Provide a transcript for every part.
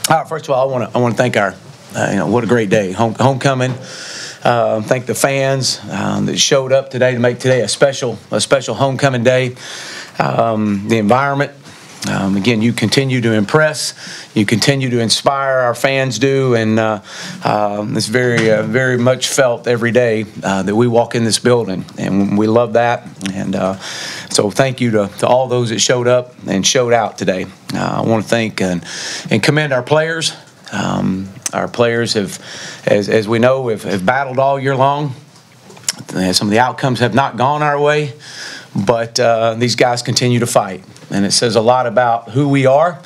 First of all, I want to thank our, what a great day, homecoming. Thank the fans that showed up today to make today a special homecoming day. The environment. Again, you continue to impress, you continue to inspire. Our fans do, and it's very much felt every day that we walk in this building, and we love that. And so, thank you to all those that showed up and showed out today. I want to thank and commend our players. Our players have, as we know, have battled all year long. Some of the outcomes have not gone our way, but these guys continue to fight. And it says a lot about who we are.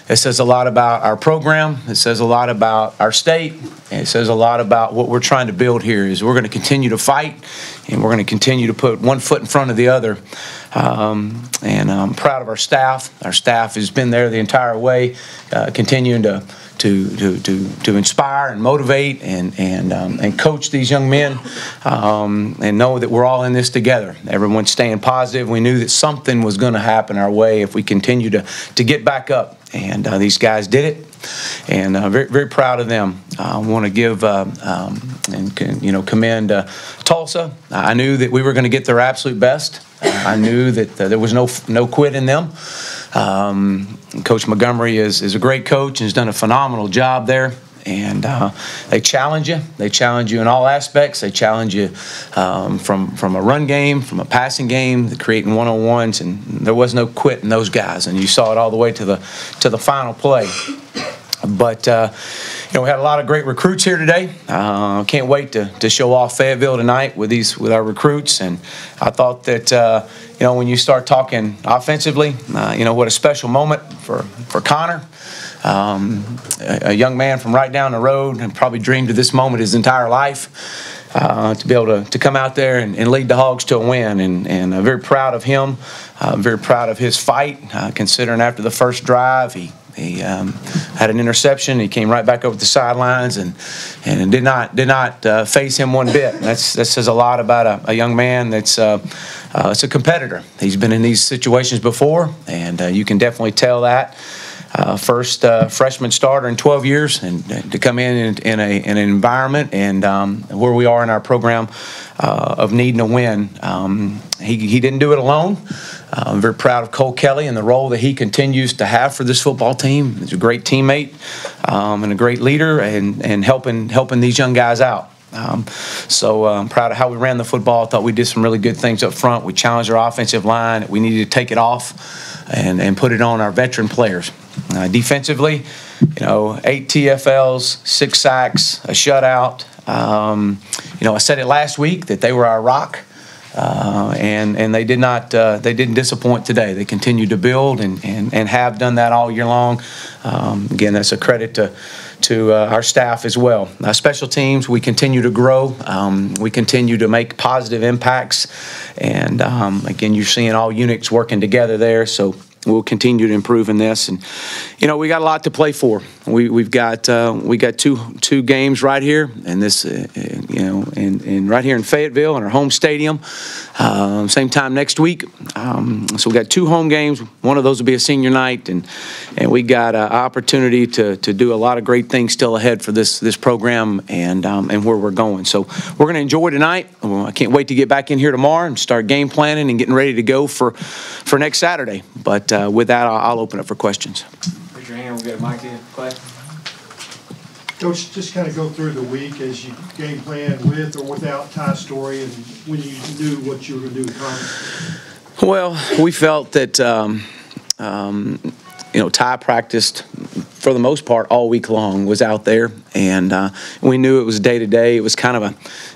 It says a lot about our program. It says a lot about our state. And it says a lot about what we're trying to build here. Is we're going to continue to fight, and we're going to continue to put one foot in front of the other. And I'm proud of our staff. Our staff has been there the entire way, continuing to inspire and motivate and coach these young men, and know that we're all in this together. Everyone's staying positive. We knew that something was going to happen our way if we continue to get back up, and these guys did it, and very proud of them. I want to give and commend Tulsa. I knew that we were going to get their absolute best. I knew that there was no quit in them. Coach Montgomery is a great coach and has done a phenomenal job there. And they challenge you. They challenge you in all aspects. They challenge you from a run game, from a passing game, to creating one-on-ones. And there was no quit in those guys. And you saw it all the way to the final play. But we had a lot of great recruits here today. Can't wait to show off Fayetteville tonight with our recruits. And I thought that when you start talking offensively, what a special moment for Connor, a young man from right down the road, and probably dreamed of this moment his entire life. To be able to come out there and lead the Hogs to a win, and very proud of him. Very proud of his fight. Considering after the first drive, he had an interception. He came right back over the sidelines and did not face him one bit. That says a lot about a young man that's a competitor. He's been in these situations before, and you can definitely tell that. First freshman starter in 12 years, and to come in an environment and where we are in our program of needing a win. He didn't do it alone. I'm very proud of Cole Kelly and the role that he continues to have for this football team. He's a great teammate and a great leader, and helping these young guys out. So I'm proud of how we ran the football. I thought we did some really good things up front. We challenged our offensive line. We needed to take it off and put it on our veteran players. Defensively, 8 TFLs, 6 sacks, a shutout. I said it last week that they were our rock, and they didn't disappoint today. They continued to build and have done that all year long. Again, that's a credit to our staff as well. Special teams, we continue to grow. We continue to make positive impacts, and again, you're seeing all units working together there. So we'll continue to improve in this, and we got a lot to play for. We got two games right here, and this and right here in Fayetteville in our home stadium, same time next week. So we got 2 home games. One of those will be a senior night, and we got an opportunity to do a lot of great things still ahead for this program and where we're going. So we're going to enjoy tonight. I can't wait to get back in here tomorrow and start game planning and getting ready to go for next Saturday. But with that, I'll open up for questions. Raise your hand. We'll get a mic to you. Clay. Coach, just kind of go through the week as you game plan with or without Ty Story, and when you knew what you were going to do with Connor. Well, we felt that Ty practiced for the most part all week long, was out there, and we knew it was day-to-day. It was kind of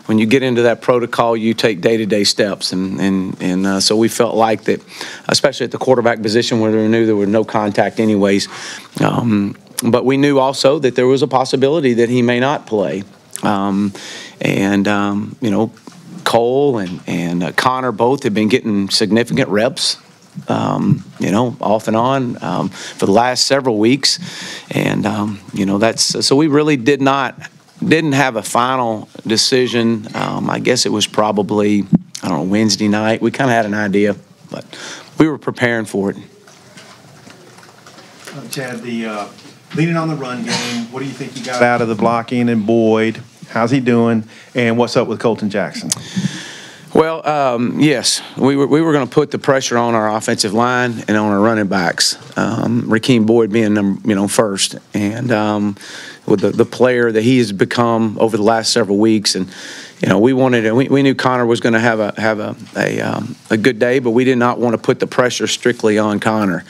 when you get into that protocol, you take day-to-day steps, and so we felt like that, especially at the quarterback position where we knew there was no contact anyways, but we knew also that there was a possibility that he may not play, Cole and Connor both have been getting significant reps, off and on for the last several weeks, and that's so we really didn't have a final decision. I guess it was probably Wednesday night. We kind of had an idea, but we were preparing for it. Chad, the leading on the run game. What do you think you got out of the blocking and Boyd? How's he doing? And what's up with Colton Jackson? Well, yes, we were going to put the pressure on our offensive line and on our running backs. Rakeem Boyd being first, and with the player that he has become over the last several weeks, and we knew Connor was going to have a good day, but we did not want to put the pressure strictly on Connor.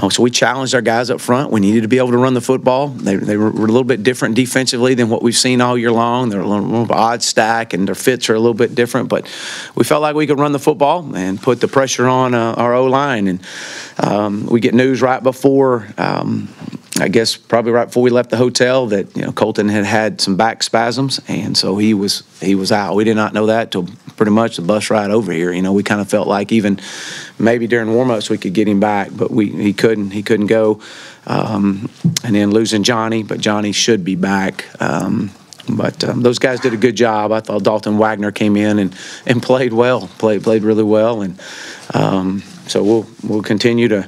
So we challenged our guys up front. We needed to be able to run the football. They were a little bit different defensively than what we've seen all year long. They're a little odd stack, and their fits are a little bit different, but we felt like we could run the football and put the pressure on our O-line. And we get news right before, I guess probably right before we left the hotel, that Colton had some back spasms, and so he was out. We did not know that till pretty much the bus ride over here. We kind of felt like even maybe during warm-ups we could get him back, but he couldn't go. And then losing Johnny, but Johnny should be back. But those guys did a good job. I thought Dalton Wagner came in and played well, played really well, and so we'll continue to.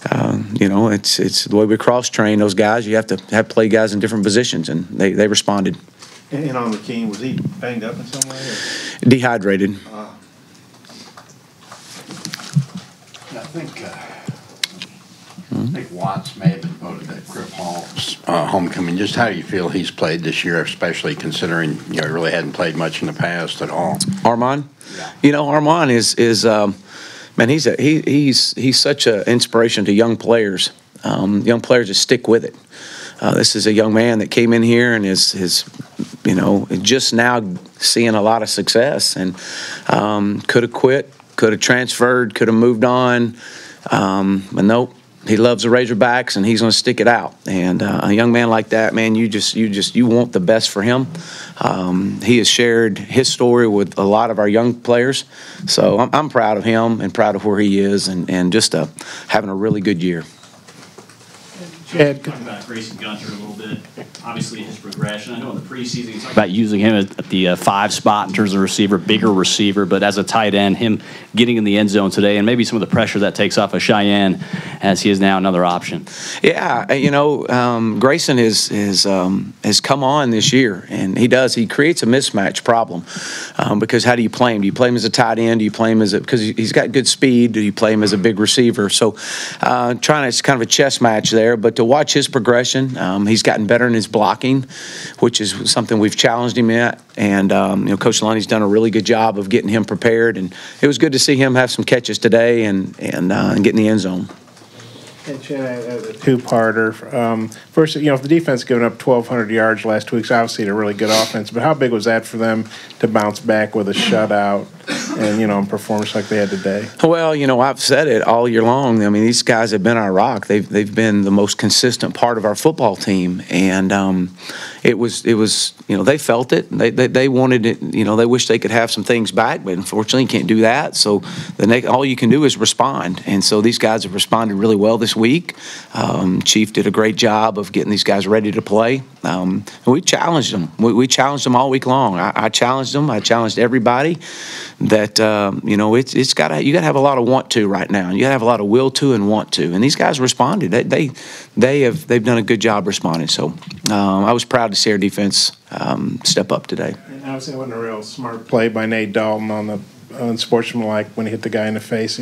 It's the way we cross-train those guys. You have to play guys in different positions, and they responded. And on Rakeem, was he banged up in some way? Or? Dehydrated. I think Watts may have been voted at Griff Hall's homecoming. Just how do you feel he's played this year, especially considering he really hadn't played much in the past at all? Armand? Yeah. Armand is man, he's such an inspiration to young players. Young players just stick with it. This is a young man that came in here and is just now seeing a lot of success, and could have quit, could have transferred, could have moved on, but nope. He loves the Razorbacks, and he's going to stick it out. And a young man like that, man, you want the best for him. He has shared his story with a lot of our young players, so I'm proud of him and proud of where he is, and just having a really good year. Chad, talk about Grayson Gunter a little bit. Obviously, his progression. I know in the preseason you talked about using him at the 5 spot in terms of receiver, bigger receiver, but as a tight end, him getting in the end zone today, and maybe some of the pressure that takes off of Cheyenne, as he is now another option. Yeah, Grayson has come on this year, and he creates a mismatch problem because how do you play him? Do you play him as a tight end? Do you play him because he's got good speed? Do you play him as a big receiver? So it's kind of a chess match there, but to watch his progression, he's gotten better in his blocking, which is something we've challenged him at. And, Coach Lonnie's done a really good job of getting him prepared. And it was good to see him have some catches today and get in the end zone. And Chad, a two-parter. First, if the defense giving up 1,200 yards last week, obviously a really good offense, but how big was that for them to bounce back with a shutout and, performance like they had today? Well, I've said it all year long. I mean, these guys have been our rock. They've been the most consistent part of our football team, and it was they felt it. They wanted it. They wish they could have some things back, but unfortunately, you can't do that. So all you can do is respond, and so these guys have responded really well this week. Chief did a great job of getting these guys ready to play. And we challenged them. We challenged them all week long. I challenged them. I challenged everybody that you got to have a lot of want to right now. You got to have a lot of will to and want to. And these guys responded. They've done a good job responding. So I was proud to see our defense step up today. And obviously, it wasn't a real smart play by Nate Dalton on the unsportsmanlike when he hit the guy in the face.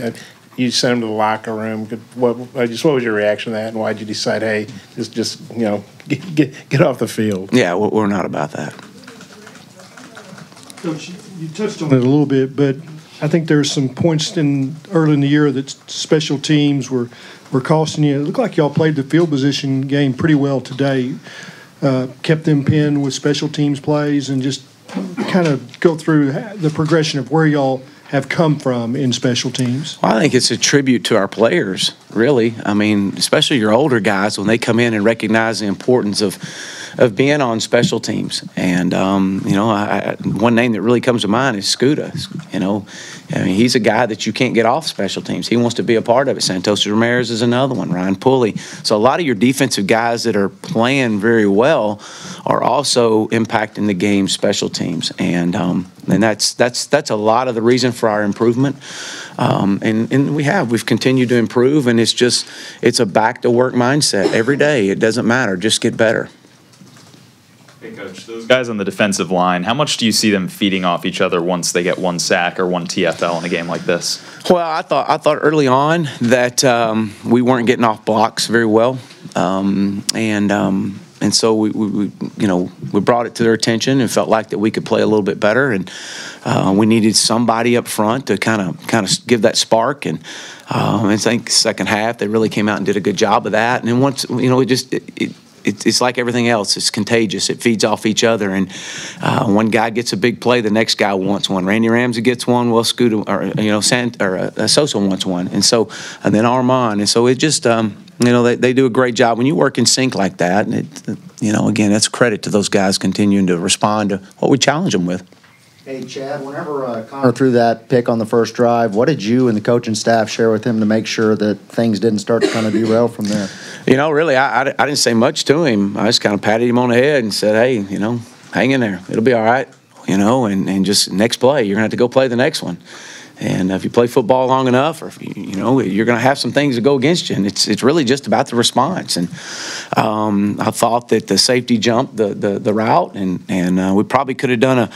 You sent him to the locker room. What was your reaction to that, and why did you decide, hey, just get off the field? Yeah, we're not about that. Coach, you touched on it a little bit, but I think there's some points early in the year that special teams were costing you. It looked like y'all played the field position game pretty well today. Kept them pinned with special teams plays, and just kind of go through the progression of where y'all have come from in special teams. Well, I think it's a tribute to our players, really. I mean, especially your older guys, when they come in and recognize the importance of of being on special teams. And one name that really comes to mind is Scuda. I mean, he's a guy that you can't get off special teams. He wants to be a part of it. Santos Ramirez is another one. Ryan Pulley. So a lot of your defensive guys that are playing very well are also impacting the game special teams, and that's a lot of the reason for our improvement. And we've continued to improve, and it's a back to work mindset every day. It doesn't matter, just get better. Hey, Coach, those guys on the defensive line, how much do you see them feeding off each other once they get one sack or one TFL in a game like this? Well, I thought early on that we weren't getting off blocks very well, and so we brought it to their attention and felt like that we could play a little bit better, and we needed somebody up front to kind of give that spark. And I think second half they really came out and did a good job of that. And then once it's like everything else. It's contagious. It feeds off each other. And one guy gets a big play, the next guy wants one. Randy Ramsey gets one, well, Scuda or Sosa wants one, and then Armand. And so it just they do a great job when you work in sync like that. And again, that's credit to those guys continuing to respond to what we challenge them with. Hey, Chad, whenever Connor threw that pick on the first drive, what did you and the coaching staff share with him to make sure that things didn't start to kind of derail from there? Really, I didn't say much to him. I just kind of patted him on the head and said, hey, hang in there. It'll be all right, and just next play, you're going to have to go play the next one. And if you play football long enough, or you're going to have some things that go against you, and it's really just about the response. And I thought that the safety jumped the route, and we probably could have done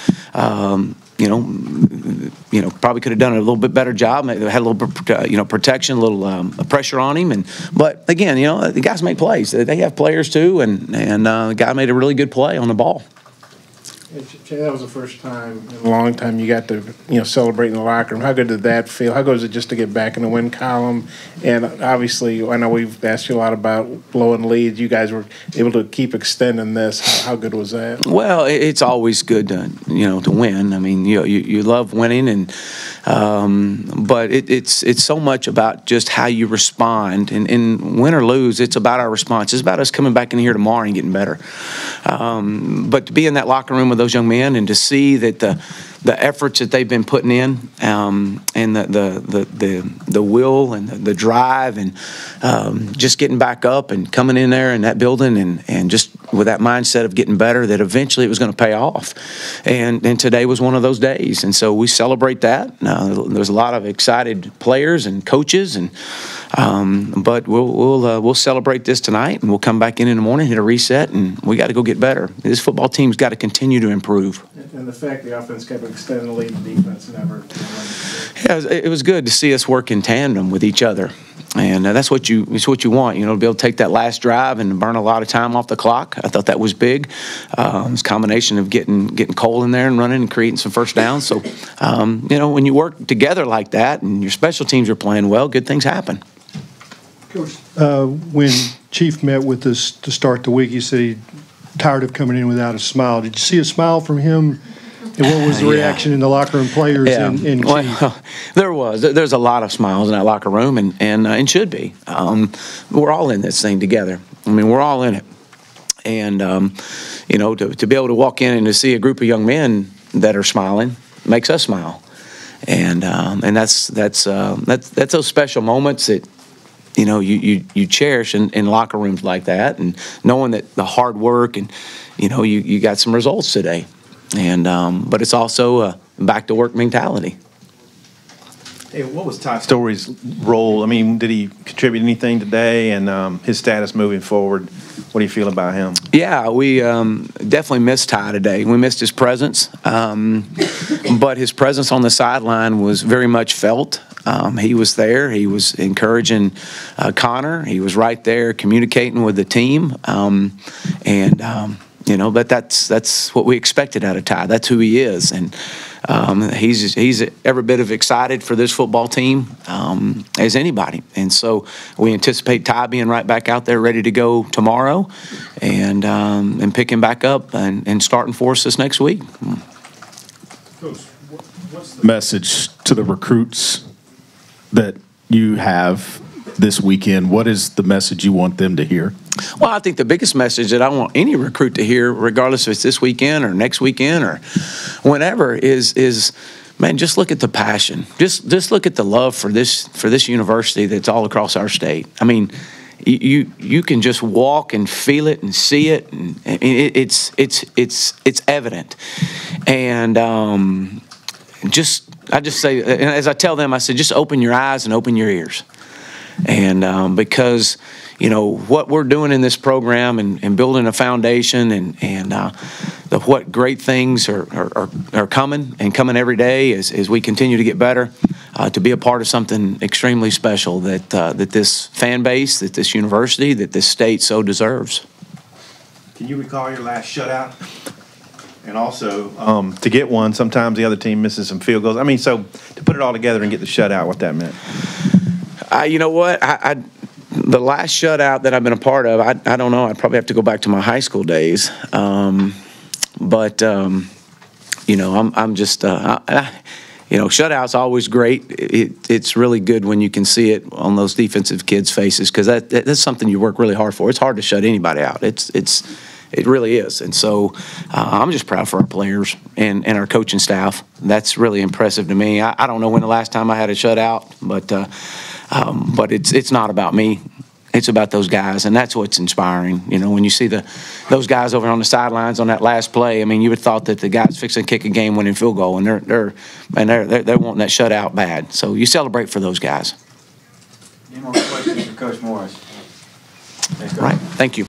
probably could have done a little bit better job. Had a little bit, protection, a little pressure on him. But again, the guys make plays. They have players too, and the guy made a really good play on the ball. That was the first time in a long time you got to, celebrate in the locker room. How good did that feel? How good is it just to get back in the win column? And obviously, I know we've asked you a lot about blowing leads. You guys were able to keep extending this. How good was that? Well, it's always good to win. I mean, you love winning, but it's so much about just how you respond. And win or lose, it's about our response. It's about us coming back in here tomorrow and getting better. But to be in that locker room with those young men and to see that the efforts that they've been putting in, and the will and the drive, and just getting back up and coming in there in that building and just with that mindset of getting better, that eventually it was going to pay off. And today was one of those days, and so we celebrate that. There's a lot of excited players and coaches, but we'll celebrate this tonight, and we'll come back in the morning, hit a reset, and we got to go get better. This football team's got to continue to improve. And the fact the offense kept extending the lead, the defense never. Yeah, it was good to see us work in tandem with each other, and that's what you want. To be able to take that last drive and burn a lot of time off the clock. I thought that was big. It's a combination of getting Cole in there and running and creating some first downs. So, when you work together like that and your special teams are playing well, good things happen. Coach, when Chief met with us to start the week, he said he tired of coming in without a smile. Did you see a smile from him? And what was the reaction in the locker room, players and Chief? Well, there's a lot of smiles in that locker room, and should be. We're all in this thing together. I mean, we're all in it. And to be able to walk in and to see a group of young men that are smiling makes us smile. And that's those special moments that you cherish in locker rooms like that, and knowing that the hard work and you got some results today, and but it's also a back to work mentality. Hey, what was Ty Story's role? I mean, did he contribute anything today, and his status moving forward? What do you feel about him? Yeah, we definitely missed Ty today. We missed his presence, but his presence on the sideline was very much felt. He was there. He was encouraging Connor. He was right there communicating with the team, but that's what we expected out of Ty. That's who he is, and he's every bit as excited for this football team as anybody. And so we anticipate Ty being right back out there, ready to go tomorrow, and picking back up and starting for us this next week. Coach, what's the message to the recruits that you have this weekend, what is the message you want them to hear? Well, I think the biggest message that I want any recruit to hear, regardless if it's this weekend or next weekend or whenever, is man, just look at the passion. Just look at the love for this university that's all across our state. I mean, you can just walk and feel it and see it, and it's evident. And I just say, and as I tell them, I said, just open your eyes and open your ears. And because, you know, what we're doing in this program and building a foundation and what great things are coming and coming every day as we continue to get better, to be a part of something extremely special that this fan base, that this university, that this state so deserves. Can you recall your last shutout? And also, to get one, sometimes the other team misses some field goals. I mean, so to put it all together and get the shutout, what that meant. You know what? The last shutout that I've been a part of, I don't know. I'd probably have to go back to my high school days. But you know, I'm just, you know, shutout's always great. It's really good when you can see it on those defensive kids' faces, because that's something you work really hard for. It's hard to shut anybody out. It really is. And so I'm just proud for our players and our coaching staff. That's really impressive to me. I don't know when the last time I had a shutout, but it's not about me. It's about those guys, and that's what's inspiring. You know, when you see those guys over on the sidelines on that last play, I mean, you would have thought that the guys fixing to kick a game-winning field goal, and they're wanting that shutout bad. So you celebrate for those guys. Any more questions for Coach Morris? Right. Thank you.